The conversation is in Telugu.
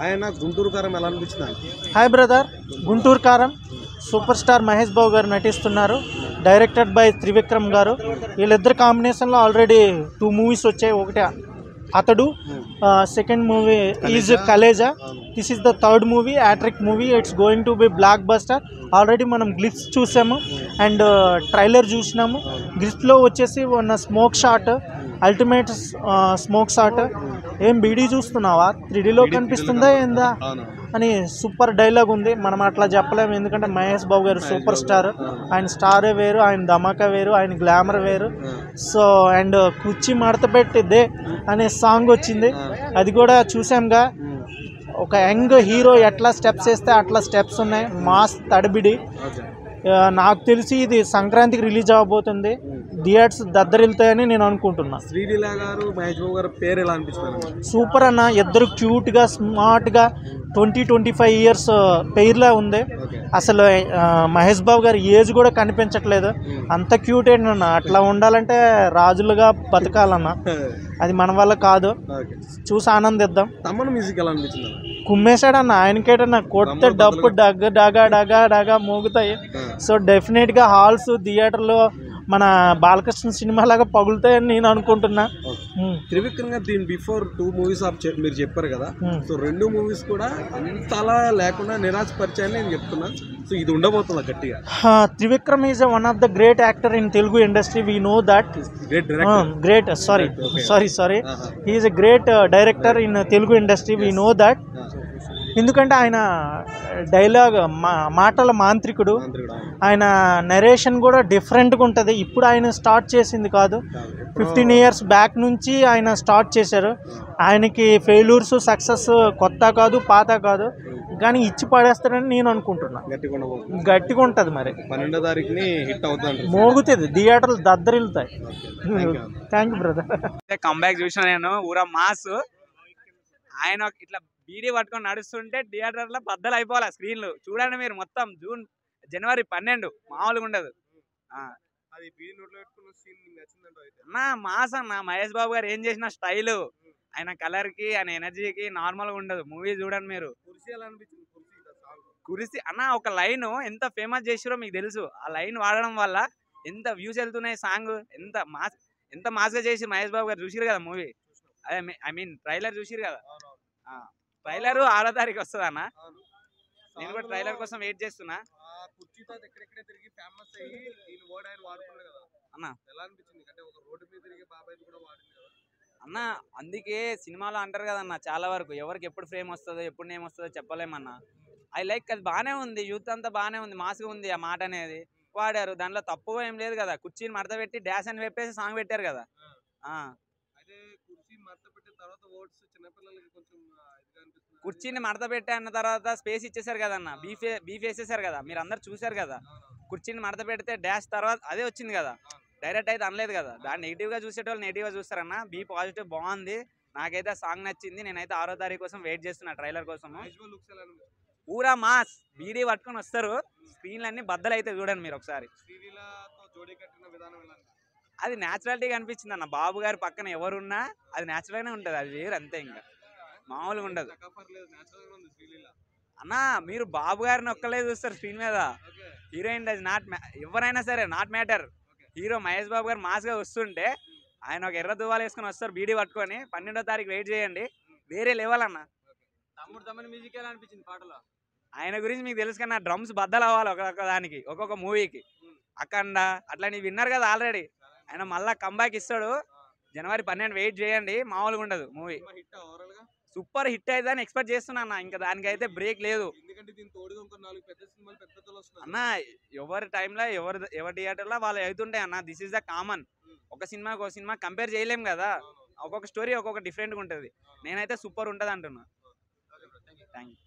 ఆయన గుంటూరు కారం ఎలా అనిపించింది? హాయ్ బ్రదర్, గుంటూరు కారం సూపర్ స్టార్ మహేష్ బాబు గారు నటిస్తున్నారు. డైరెక్టెడ్ బై త్రివిక్రమ్ గారు. వీళ్ళిద్దరు కాంబినేషన్లో ఆల్రెడీ 2 మూవీస్ వచ్చాయి. ఒకటి Athadu, second movie is Khaleja. This is the third movie, hat trick movie. It's going to be blockbuster. Already మనం గ్లిప్స్ చూసాము అండ్ ట్రైలర్ చూసినాము. గ్లిప్స్లో వచ్చేసి ఉన్న smoke shot, ultimate smoke shot. ఏం బీడీ చూస్తున్నావా, 3Dలో కనిపిస్తుందా ఏందా అని సూపర్ డైలాగ్ ఉంది. మనం అట్లా చెప్పలేము, ఎందుకంటే మహేష్ బాబు గారు సూపర్ స్టార్. ఆయన స్టారే వేరు, ఆయన ధమాకా వేరు, ఆయన గ్లామర్ వేరు. సో అండ్ కుర్చీ మడత పెట్టిద్దే అనే సాంగ్ వచ్చింది, అది కూడా చూసాంగా. ఒక యంగ్ హీరో ఎట్లా స్టెప్స్ వేస్తే అట్లా స్టెప్స్ ఉన్నాయి. మాస్ తడబిడి. నాకు తెలిసి ఇది సంక్రాంతికి రిలీజ్ అవ్వబోతుంది. థియేటర్స్ దద్దరిల్తాయని నేను అనుకుంటున్నా. శ్రీలీల గారు, మహేష్ బాబు గారు పేరు ఎలా అనిపిస్తుంది? సూపర్ అన్న. ఇద్దరు క్యూట్గా, స్మార్ట్గా 20-25 ఇయర్స్ పెయిర్లా ఉంది. అసలు మహేష్ బాబు గారి ఏజ్ కూడా కనిపించట్లేదు, అంత క్యూట్ ఏంటన్నా. అట్లా ఉండాలంటే రాజులుగా బతకాలన్నా, అది మన వల్ల కాదు. చూసి ఆనందిద్దాం. తమన్ మ్యూజిక్ ఎలా అనిపించింది? కుమ్మేశాడన్న. ఆయనకేటన్నా కొడితే డప్పు డగా మోగుతాయి. సో డెఫినెట్గా హాల్స్, థియేటర్లో మన బాలకృష్ణ సినిమా లాగా పగులుతాయని నేను అనుకుంటున్నా. త్రివిక్రమ్ గారు దీని బిఫోర్ 2 మూవీస్ మీరు చెప్పారు కదా, సో 2 మూవీస్ కూడా అంతలా లేకుండా నిరాశపరిచాయని నేను చెప్తున్నా. సో ఇది ఉండబోతుందా గట్టిగా? Trivikram is one of the great actor in Telugu industry. We know that. Great sorry he is a great director in Telugu industry. We know that. ఎందుకంటే ఆయన డైలాగ్ మాటల మాంత్రికుడు. ఆయన నరేషన్ కూడా డిఫరెంట్గా ఉంటుంది. ఇప్పుడు ఆయన స్టార్ట్ చేసింది కాదు, 15 ఇయర్స్ బ్యాక్ నుంచి ఆయన స్టార్ట్ చేశారు. ఆయనకి ఫెయిల్యూర్స్, సక్సెస్ కొత్త కాదు, పాత కాదు, కానీ ఇచ్చి పడేస్తారని నేను అనుకుంటున్నా. గట్టిగా ఉంటుంది. మరి 12వ తారీఖుని హిట్ అవుతుంది, మోగుతుంది, థియేటర్లు దద్దరిల్తాయి. Thank you brother. కంబ్యాక్ చూసిన నేను ఊరా మాస్. ఆయన ఇట్లా బీడీ పట్టుకొని నడుస్తుంటే థియేటర్లో బద్దలు అయిపోవాలి స్క్రీన్లు. చూడండి మీరు, మొత్తం జనవరి 12 మామూలుగా ఉండదు. అన్నా మాస్ అన్న. మహేష్ బాబు గారు ఏం చేసిన స్టైలు, ఆయన కలర్ కి, ఆయన ఎనర్జీకి నార్మల్గా ఉండదు. మూవీ చూడండి మీరు. కురిసి అన్న ఒక లైన్ ఎంత ఫేమస్ చేసిరో మీకు తెలుసు. ఆ లైన్ వాడడం వల్ల ఎంత వ్యూస్ వెళ్తున్నాయి. సాంగ్ ఎంత మాస్గా చేసి మహేష్ బాబు గారు చూసిరు కదా మూవీ. అదే ఐ మీన్ ట్రైలర్ చూసిరు కదా. ట్రైలర్ 6వ తారీఖు వస్తుంది అన్న. నేను కూడా ట్రైలర్ కోసం వెయిట్ చేస్తున్నా అన్న. అందుకే సినిమాలో అంటారు కదన్న, చాలా వరకు ఎవరికి ఎప్పుడు ఫ్రేమ్ వస్తుందో, ఎప్పుడు నేమ్ వస్తుందో చెప్పలేమన్నా. ఐ లైక్ అది బాగానే ఉంది, యూత్ అంతా బాగానే ఉంది, మాస్గా ఉంది. ఆ మాట అనేది వాడారు, దాంట్లో తప్పు ఏం లేదు కదా. కుర్చీని మడత పెట్టి డాష్ అని చెప్పేసి సాంగ్ పెట్టారు కదా. కుర్చీని మడత పెట్టి అన్న తర్వాత స్పేస్ ఇచ్చేసారు కదన్న, బీఫ్ వేసేసారు కదా. మీరు అందరు చూసారు కదా. కుర్చీని మడత పెడితే డాష్ తర్వాత అదే వచ్చింది కదా, డైరెక్ట్ అయితే అనలేదు కదా. దాన్ని నెగిటివ్గా చూసేటోళ్ళు నెగిటివ్గా చూస్తారన్న. బీ పాజిటివ్ బాగుంది. నాకైతే సాంగ్ నచ్చింది. నేనైతే 6వ తారీఖు కోసం వెయిట్ చేస్తున్నా ట్రైలర్ కోసం. పూరా మాస్ బీడీ పట్టుకొని వస్తారు, స్క్రీన్లన్నీ బద్దలు అయితే చూడండి మీరు ఒకసారి. అది న్యాచురాలిటీగా అనిపించింది అన్న. బాబు గారి పక్కన ఎవరున్నా అది న్యాచురల్గానే ఉంటుంది, అది వేరు అంతే, ఇంకా మామూలుగా ఉండదు అన్న. మీరు బాబు గారిని ఒక్కలే చూస్తారు స్క్రీన్ మీద. హీరోయిన్ డజ్ నాట్, ఎవరైనా సరే not matter. Hero Mahesh Babu గారు మాస్గా వస్తుంటే ఆయన ఒక ఎర్ర దువ్వాలు వేసుకొని వస్తారు బీడీ పట్టుకొని. 12వ తారీఖు వెయిట్ చేయండి, వేరే లెవెల్ అన్న. తమ్ముడు మ్యూజిక్ ఎలా అనిపించింది పాటలో? ఆయన గురించి మీకు తెలుసు కన్నా, డ్రమ్స్ బద్దలు అవ్వాలి ఒక్కొక్క దానికి, ఒక్కొక్క మూవీకి. అఖండ అట్లా నీవు విన్నారు కదా ఆల్రెడీ. ఆయన మళ్ళా కంబ్యాక్ ఇస్తాడు. జనవరి 12 వెయిట్ చేయండి, మామూలుగా ఉండదు మూవీ. సూపర్ హిట్ అయితే అని ఎక్స్పెక్ట్ చేస్తున్నా. ఇంకా దానికైతే బ్రేక్ లేదు అన్న. ఎవరి టైంలో ఎవరి థియేటర్లో వాళ్ళు అవుతుంటాయి అన్న. This is the common. ఒక సినిమా కంపేర్ చేయలేం కదా. ఒక్కొక్క స్టోరీ ఒక్కొక్క డిఫరెంట్గా ఉంటుంది. నేనైతే సూపర్ ఉంటుంది అంటున్నా. Thank you.